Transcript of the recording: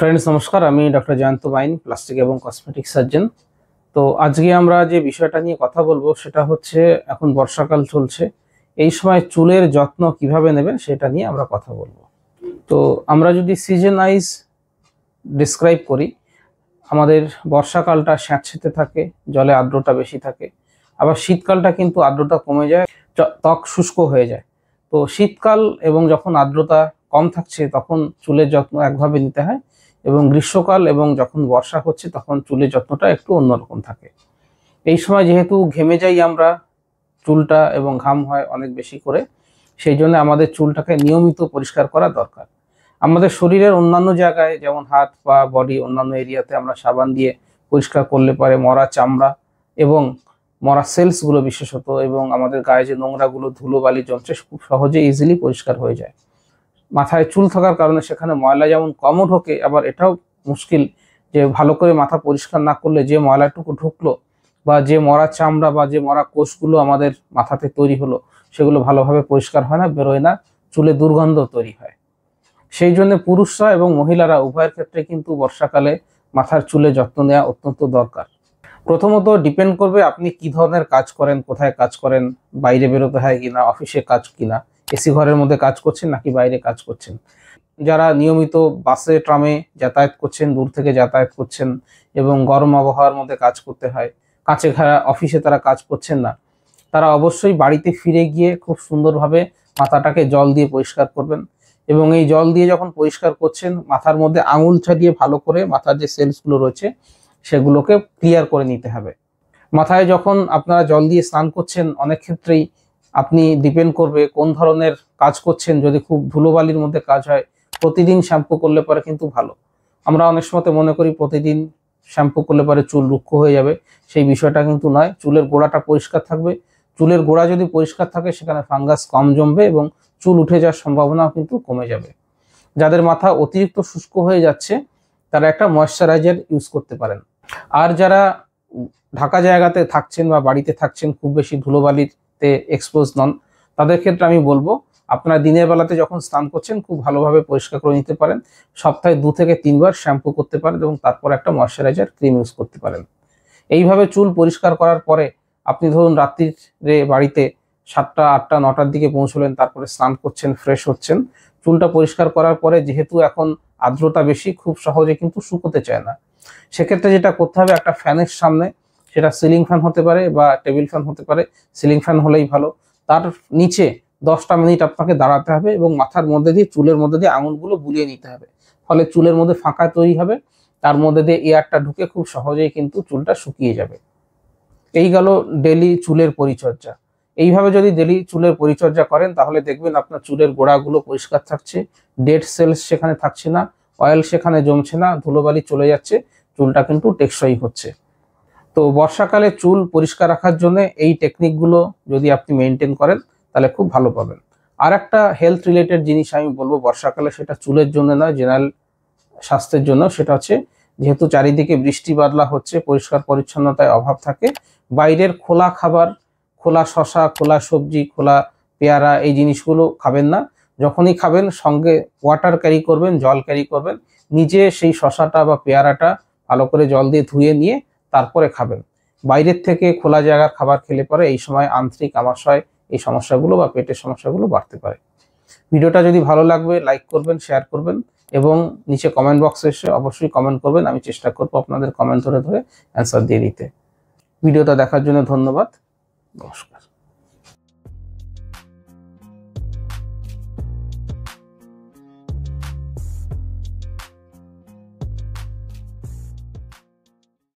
Friends नमस्कार আমি doctor Jayanta বাইন plastic এবং কসমেটিক সার্জন। তো আজকে আমরা যে বিষয়টা নিয়ে কথা বলবো সেটা হচ্ছে এখন বর্ষাকাল চলছে, এই সময় চুলের যত্ন কিভাবে নেবেন সেটা নিয়ে আমরা কথা বলবো। তো আমরা যদি সিজন ওয়াইজ ডিসক্রাইব করি, আমাদের বর্ষাকালটা স্যাঁতসেঁতে থাকে, জলে আর্দ্রতা বেশি থাকে, আবার শীতকালটা কিন্তু আর্দ্রতা কমে যায়, ত্বক শুষ্ক হয়ে যায়। তো শীতকাল এবং যখন আর্দ্রতা কম থাকছে তখন চুলের যত্ন একভাবে নিতে হয়, এবং গ্রীষ্মকাল এবং যখন বর্ষা হচ্ছে তখন চুলের যত্নটা একটু অন্যরকম থাকে। এই সময় যেহেতু ঘেমে যাই আমরা, চুলটা এবং ঘাম হয় অনেক বেশি করে, সেই জন্য আমাদের চুলটাকে নিয়মিত পরিষ্কার করা দরকার। আমাদের শরীরের অন্যান্য জায়গায় যেমন হাত পা বডি অন্যান্য এরিয়াতে আমরা সাবান দিয়ে পরিষ্কার করলে পরে মরা চামড়া এবং মরা সেলসগুলো বিশেষত, এবং আমাদের গায়ে যে নোংরাগুলো ধুলোবালি জমছে খুব সহজে ইজিলি পরিষ্কার হয়ে যায়। মাথায় চুল থাকার কারণে সেখানে ময়লা যেমন কমও ঢোকে, আবার এটাও মুশকিল যে ভালো করে মাথা পরিষ্কার না করলে যে ময়লাটুকু ঢুকলো বা যে মরা চামড়া বা যে মরা কোষগুলো আমাদের মাথাতে তৈরি হলো সেগুলো ভালোভাবে পরিষ্কার হয় না, বেরোয় না, চুলে দুর্গন্ধ তৈরি হয়। সেই জন্য পুরুষরা এবং মহিলারা উভয়ের ক্ষেত্রে কিন্তু বর্ষাকালে মাথার চুলে যত্ন নেওয়া অত্যন্ত দরকার। প্রথমত ডিপেন্ড করবে আপনি কি ধরনের কাজ করেন, কোথায় কাজ করেন, বাইরে বেরোতে হয় কিনা, অফিসে কাজ কিনা, এসি ঘরের মধ্যে কাজ করছেন নাকি বাইরে কাজ করছেন। যারা নিয়মিত বাসে ট্রামে যাতায়াত করছেন, দূর থেকে যাতায়াত করছেন এবং গরম আবহাওয়ার মধ্যে কাজ করতে হয়, কাছে ঘেরা অফিসে তারা কাজ করছেন না, তারা অবশ্যই বাড়িতে ফিরে গিয়ে খুব সুন্দরভাবে মাথাটাকে জল দিয়ে পরিষ্কার করবেন। এবং এই জল দিয়ে যখন পরিষ্কার করছেন মাথার মধ্যে আঙুল ছাড়িয়ে ভালো করে মাথার যে সেলসগুলো রয়েছে সেগুলোকে ক্লিয়ার করে নিতে হবে। মাথায় যখন আপনারা জল দিয়ে স্নান করছেন অনেক ক্ষেত্রেই আপনি ডিপেন্ড করবে কোন ধরনের কাজ করছেন। যদি খুব ধুলোবালির মধ্যে কাজ হয় প্রতিদিন শ্যাম্পু করলে পরে কিন্তু ভালো। আমরা অনেক সময় মনে করি প্রতিদিন শ্যাম্পু করলে পরে চুল রুক্ষ হয়ে যাবে, সেই বিষয়টা কিন্তু নয়। চুলের গোড়াটা পরিষ্কার থাকবে, চুলের গোড়া যদি পরিষ্কার থাকে সেখানে ফাঙ্গাস কম জমবে এবং চুল উঠে যাওয়ার সম্ভাবনাও কিন্তু কমে যাবে। যাদের মাথা অতিরিক্ত শুষ্ক হয়ে যাচ্ছে তারা একটা ময়েশ্চারাইজার ইউজ করতে পারেন। আর যারা ঢাকা জায়গাতে থাকছেন বা বাড়িতে থাকছেন, খুব বেশি ধুলোবালিতে এক্সপোজ নন, তাদের ক্ষেত্রে আমি বলবো আপনারা দিনের বেলাতে যখন স্নান করছেন খুব ভালোভাবে পরিষ্কার করে নিতে পারেন। সপ্তাহে 2 থেকে 3 বার শ্যাম্পু করতে পারেন এবং তারপর একটা ময়েশ্চারাইজার ক্রিম ইউজ করতে পারেন। এইভাবে চুল পরিষ্কার করার পরে আপনি ধরুন রাত্রিরে বাড়িতে 7টা 8টা 9টার দিকে পৌঁছলেন, তারপরে স্নান করছেন, ফ্রেশ হচ্ছেন। চুলটা পরিষ্কার করার পরে যেহেতু এখন আর্দ্রতা বেশি, খুব সহজে কিন্তু শুকোতে চায় না। সেক্ষেত্রে যেটা করতে হবে, একটা ফ্যানের সামনে, সেটা সিলিং ফ্যান হতে পারে বা টেবিল ফ্যান হতে পারে, সিলিং ফ্যান হলেই ভালো, তার নিচে 10টা মিনিট আপনাকে দাঁড়াতে হবে এবং মাথার মধ্যে দিয়ে চুলের মধ্যে দিয়ে আঙুলগুলো বুলিয়ে নিতে হবে। ফলে চুলের মধ্যে ফাঁকা তৈরি হবে, তার মধ্যে দিয়ে এয়ারটা ঢুকে খুব সহজেই কিন্তু চুলটা শুকিয়ে যাবে। এই গেল ডেলি চুলের পরিচর্যা। এইভাবে যদি ডেলি চুলের পরিচর্যা করেন তাহলে দেখবেন আপনার চুলের গোড়াগুলো পরিষ্কার থাকছে, ডেড সেলস সেখানে থাকছে না, অয়েল সেখানে জমছে না, ধুলোবালি চলে যাচ্ছে, চুলটা কিন্তু টেকসই হচ্ছে। তো বর্ষাকালে চুল পরিষ্কার রাখার জন্য এই টেকনিকগুলো যদি আপনি মেনটেন করেন তাহলে খুব ভালো পাবেন। আর একটা হেলথ রিলেটেড জিনিস আমি বলবো বর্ষাকালে, সেটা চুলের জন্য নয়, জেনারেল স্বাস্থ্যের জন্য, সেটা হচ্ছে যেহেতু চারিদিকে বৃষ্টি বাদলা হচ্ছে, পরিষ্কার পরিচ্ছন্নতায় অভাব থাকে, বাইরের খোলা খাবার, খোলা শসা, খোলা সবজি, খোলা পেয়ারা, এই জিনিসগুলো খাবেন না। যখনই খাবেন সঙ্গে ওয়াটার ক্যারি করবেন, জল ক্যারি করবেন, নিজে সেই শসাটা বা পেয়ারাটা ভালো করে জল দিয়ে ধুয়ে নিয়ে তারপরে খাবেন। বাইরের থেকে খোলা জায়গার খাবার খেলে পরে এই সময় আন্ত্রিক আমাশয়, এই সমস্যাগুলো বা পেটের সমস্যাগুলো বাড়তে পারে। ভিডিওটা যদি ভালো লাগবে লাইক করবেন, শেয়ার করবেন এবং নিচে কমেন্ট বক্সে এসে অবশ্যই কমেন্ট করবেন। আমি চেষ্টা করবো আপনাদের কমেন্ট ধরে ধরে অ্যান্সার দিয়ে দিতে। ভিডিওটা দেখার জন্য ধন্যবাদ। নমস্কার।